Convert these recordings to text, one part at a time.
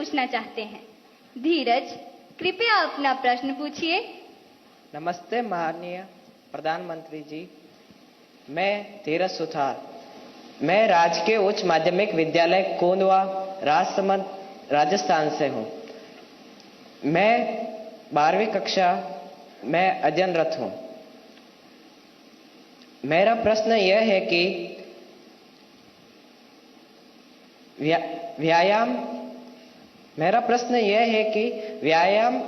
पूछना चाहते हैं। धीरज, कृपया अपना प्रश्न पूछिए। नमस्ते माननीय प्रधानमंत्री जी, मैं धीरज सुथार, मैं राजकीय उच्च माध्यमिक विद्यालय कोंदवा, राजसमंद, राजस्थान से हूँ। मैं 12वीं कक्षा में अध्ययनरत हूँ। मेरा प्रश्न यह है कि व्यायाम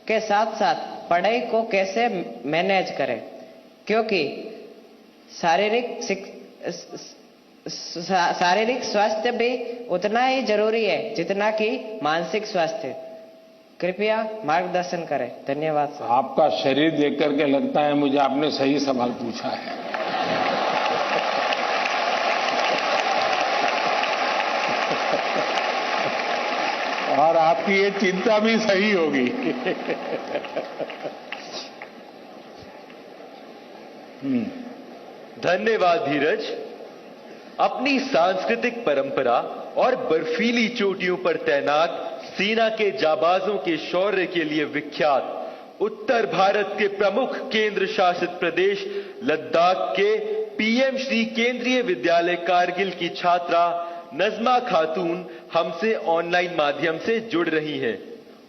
के साथ साथ पढ़ाई को कैसे मैनेज करें, क्योंकि शारीरिक स्वास्थ्य भी उतना ही जरूरी है जितना कि मानसिक स्वास्थ्य। कृपया मार्गदर्शन करें। धन्यवाद सर। आपका शरीर देख करके लगता है मुझे आपने सही सवाल पूछा है। और आपकी ये चिंता भी सही होगी। धन्यवाद धीरज। अपनी सांस्कृतिक परंपरा और बर्फीली चोटियों पर तैनात सेना के जाबाजों के शौर्य के लिए विख्यात उत्तर भारत के प्रमुख केंद्र शासित प्रदेश लद्दाख के पीएम श्री केंद्रीय विद्यालय कारगिल की छात्रा नजमा खातून हमसे ऑनलाइन माध्यम से जुड़ रही हैं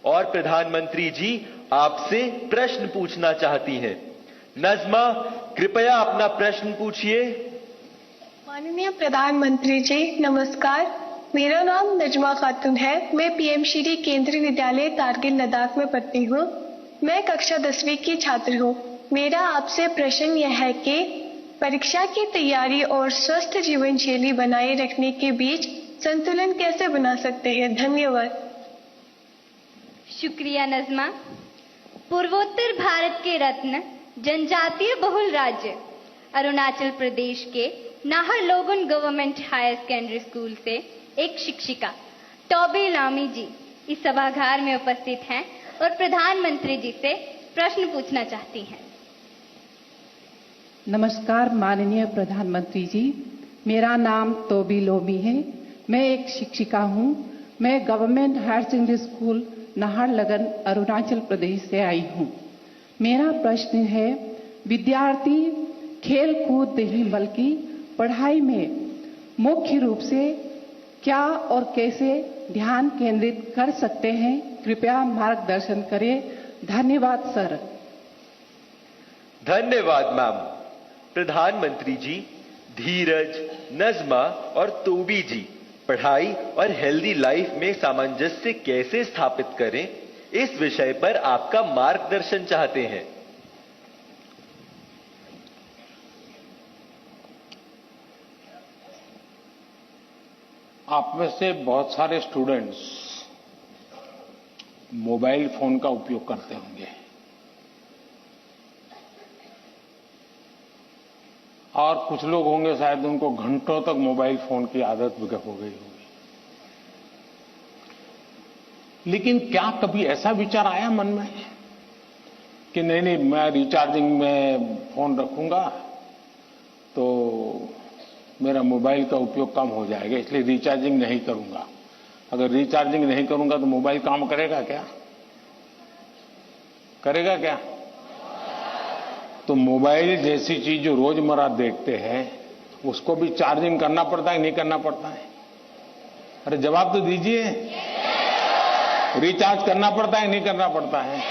और प्रधानमंत्री जी आपसे प्रश्न पूछना चाहती हैं। नजमा, कृपया अपना प्रश्न पूछिए। माननीय प्रधानमंत्री जी नमस्कार, मेरा नाम नजमा खातून है। मैं पीएम श्री केंद्रीय विद्यालय कारगिल लद्दाख में पढ़ती हूँ। मैं कक्षा 10वीं की छात्र हूँ। मेरा आपसे प्रश्न यह है कि परीक्षा की तैयारी और स्वस्थ जीवन शैली बनाए रखने के बीच संतुलन कैसे बना सकते हैं? धन्यवाद। शुक्रिया नजमा। पूर्वोत्तर भारत के रत्न जनजातीय बहुल राज्य अरुणाचल प्रदेश के नाहरलोगुन गवर्नमेंट हायर सेकेंडरी स्कूल से एक शिक्षिका टॉबी लामी जी इस सभागार में उपस्थित हैं और प्रधानमंत्री जी से प्रश्न पूछना चाहती हैं। नमस्कार माननीय प्रधानमंत्री जी, मेरा नाम तोबी लोमी है। मैं एक शिक्षिका हूँ। मैं government higher secondary school Naharlagun Arunachal Pradesh से आई हूँ। मेरा प्रश्न है, विद्यार्थी खेल कूद नहीं बल्कि पढ़ाई में मुख्य रूप से क्या और कैसे ध्यान केंद्रित कर सकते हैं? कृपया मार्गदर्शन करें। धन्यवाद सर। धन्यवाद मैम। प्रधानमंत्री जी, धीरज, नजमा और तोबी जी पढ़ाई और हेल्दी लाइफ में सामंजस्य कैसे स्थापित करें, इस विषय पर आपका मार्गदर्शन चाहते हैं। आप में से बहुत सारे स्टूडेंट्स मोबाइल फोन का उपयोग करते होंगे और कुछ लोग होंगे शायद उनको घंटों तक मोबाइल फोन की आदत हो गई होगी। लेकिन क्या कभी ऐसा विचार आया मन में कि नहीं मैं रिचार्जिंग में फोन रखूंगा तो मेरा मोबाइल का उपयोग कम हो जाएगा, इसलिए रिचार्जिंग नहीं करूंगा। अगर रिचार्जिंग नहीं करूंगा तो मोबाइल काम करेगा क्या? करेगा क्या? तो मोबाइल जैसी चीज जो रोजमर्रा देखते हैं उसको भी चार्जिंग करना पड़ता है, नहीं करना पड़ता है? अरे जवाब तो दीजिए। रिचार्ज करना पड़ता है, नहीं करना पड़ता है?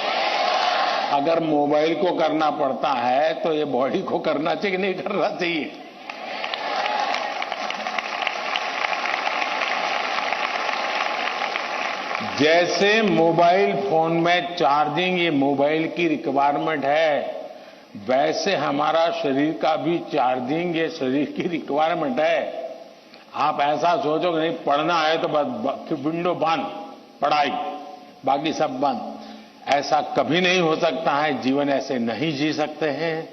अगर मोबाइल को करना पड़ता है तो ये बॉडी को करना चाहिए कि नहीं करना चाहिए? जैसे मोबाइल फोन में चार्जिंग ये मोबाइल की रिक्वायरमेंट है, वैसे हमारा शरीर का भी चार्जिंग ये शरीर की रिक्वायरमेंट है। आप ऐसा सोचो कि नहीं पढ़ना है तो बस विंडो बंद, पढ़ाई, बाकी सब बंद, ऐसा कभी नहीं हो सकता है। जीवन ऐसे नहीं जी सकते हैं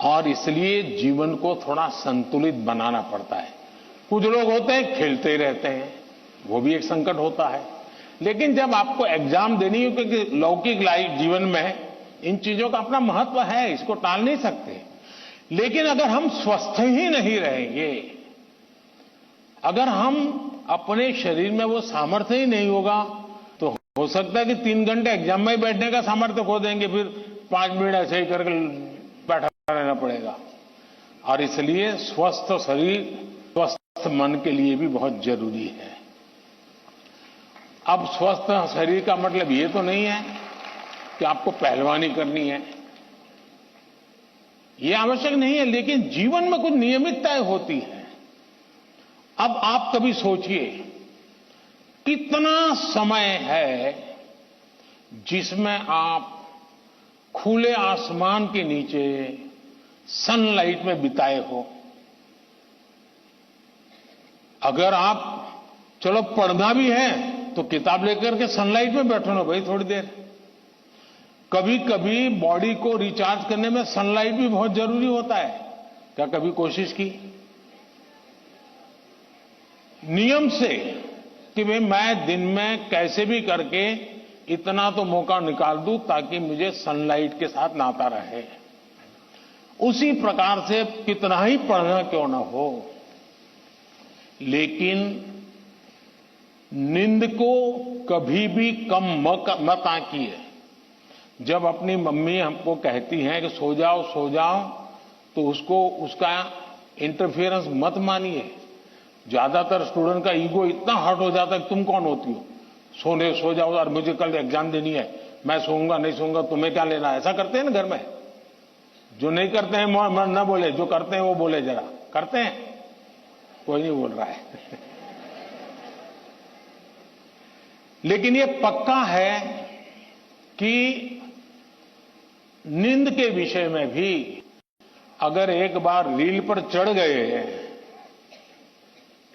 और इसलिए जीवन को थोड़ा संतुलित बनाना पड़ता है। कुछ लोग होते हैं खेलते ही रहते हैं, वो भी एक संकट होता है। लेकिन जब आपको एग्जाम देनी हो, क्योंकि लौकिक लाइफ जीवन में इन चीजों का अपना महत्व है, इसको टाल नहीं सकते। लेकिन अगर हम स्वस्थ ही नहीं रहेंगे, अगर हम अपने शरीर में वो सामर्थ्य ही नहीं होगा तो हो सकता है कि 3 घंटे एग्जाम में बैठने का सामर्थ्य खो देंगे, फिर 5 मिनट ऐसे ही करके बैठा रहना पड़ेगा। और इसलिए स्वस्थ शरीर स्वस्थ मन के लिए भी बहुत जरूरी है। अब स्वस्थ शरीर का मतलब ये तो नहीं है कि आपको पहलवानी करनी है, ये आवश्यक नहीं है, लेकिन जीवन में कुछ नियमितताएं होती है। अब आप कभी सोचिए कितना समय है जिसमें आप खुले आसमान के नीचे सनलाइट में बिताए हो। अगर आप चलो पढ़ना भी है तो किताब लेकर के सनलाइट में बैठो ना भाई थोड़ी देर। कभी कभी बॉडी को रिचार्ज करने में सनलाइट भी बहुत जरूरी होता है। क्या कभी कोशिश की नियम से कि भाई मैं दिन में कैसे भी करके इतना तो मौका निकाल दूं ताकि मुझे सनलाइट के साथ नाता रहे। उसी प्रकार से कितना ही पढ़ना क्यों ना हो, लेकिन नींद को कभी भी कम मत आंकिए। जब अपनी मम्मी हमको कहती हैं कि सो जाओ तो उसका इंटरफेरेंस मत मानिए। ज्यादातर स्टूडेंट का ईगो इतना हर्ट हो जाता है कि तुम कौन होती हो, सो जाओ और मुझे कल एग्जाम देनी है, मैं सोऊंगा नहीं सोऊंगा तुम्हें क्या लेना। ऐसा करते हैं ना घर में। जो नहीं करते हैं न बोले, जो करते हैं वो बोले। जरा करते हैं, कोई नहीं बोल रहा है। लेकिन ये पक्का है कि नींद के विषय में भी अगर एक बार रील पर चढ़ गए,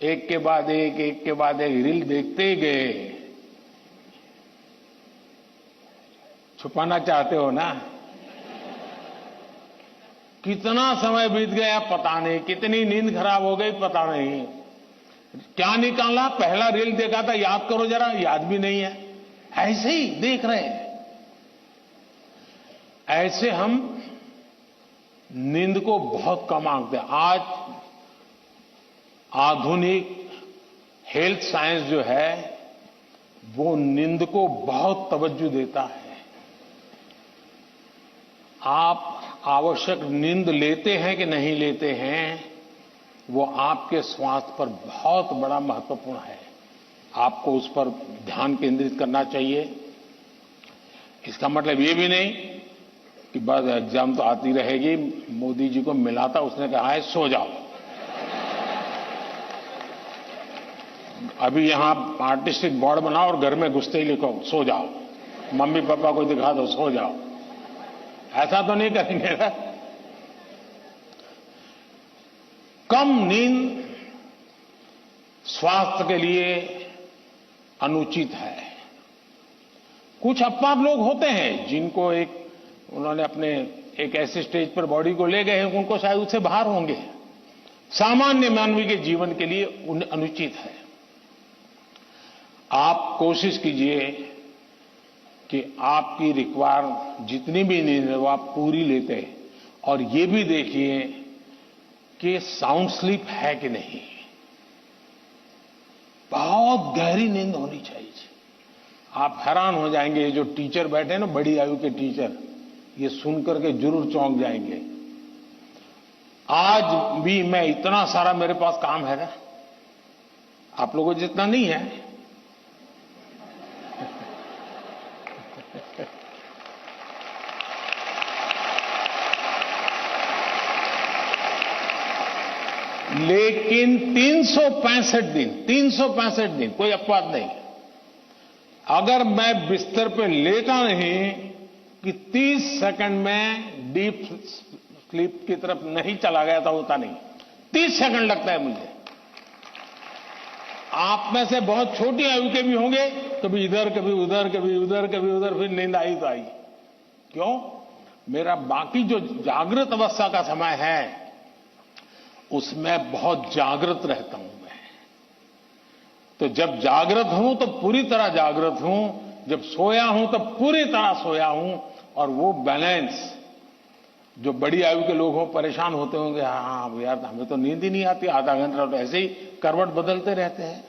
एक के बाद एक रील देखते ही गए, छुपाना चाहते हो ना। कितना समय बीत गया पता नहीं, कितनी नींद खराब हो गई पता नहीं। क्या निकाला, पहला रील देखा था, याद करो जरा, याद भी नहीं है, ऐसे ही देख रहे हैं। ऐसे हम नींद को बहुत कम आंकते हैं। आज आधुनिक हेल्थ साइंस जो है वो नींद को बहुत तवज्जो देता है। आप आवश्यक नींद लेते हैं कि नहीं लेते हैं, वो आपके स्वास्थ्य पर बहुत बड़ा महत्वपूर्ण है। आपको उस पर ध्यान केंद्रित करना चाहिए। इसका मतलब ये भी नहीं कि बस एग्जाम तो आती रहेगी। मोदी जी को मिला था, उसने कहा है सो जाओ। अभी यहां आर्टिस्टिक बोर्ड बनाओ और घर में घुसते ही लिखो सो जाओ, मम्मी पापा को दिखा दो सो जाओ। ऐसा तो नहीं करेंगे ना। कम नींद स्वास्थ्य के लिए अनुचित है। कुछ अपवाद लोग होते हैं जिनको उन्होंने अपने एक ऐसे स्टेज पर बॉडी को ले गए हैं, उनको शायद उससे बाहर होंगे। सामान्य मानवीय के जीवन के लिए अनुचित है। आप कोशिश कीजिए कि आपकी रिक्वायर जितनी भी नींद है वो आप पूरी लेते हैं, और ये भी देखिए कि साउंड स्लीप है कि नहीं। बहुत गहरी नींद होनी चाहिए। आप हैरान हो जाएंगे, ये जो टीचर बैठे हैं ना, बड़ी आयु के टीचर, ये सुनकर के जरूर चौंक जाएंगे। आज भी मैं इतना सारा मेरे पास काम है ना, आप लोगों जितना नहीं है। लेकिन 365 दिन कोई अपवाद नहीं, अगर मैं बिस्तर पे लेटा नहीं कि 30 सेकंड में डीप स्लीप की तरफ नहीं चला गया था, होता नहीं। 30 सेकंड लगता है मुझे। आप में से बहुत छोटी आयु के भी होंगे, कभी इधर कभी उधर, कभी उधर कभी उधर, फिर नींद आई तो आई। क्यों? मेरा बाकी जो जागृत अवस्था का समय है उसमें बहुत जागृत रहता हूं मैं। तो जब जागृत हूं तो पूरी तरह जागृत हूं, जब सोया हूं तो पूरी तरह सोया हूं। और वो बैलेंस, जो बड़ी आयु के लोग हो परेशान होते होंगे, हाँ यार हमें तो नींद ही नहीं आती, आधा घंटा तो ऐसे ही करवट बदलते रहते हैं।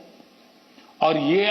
और ये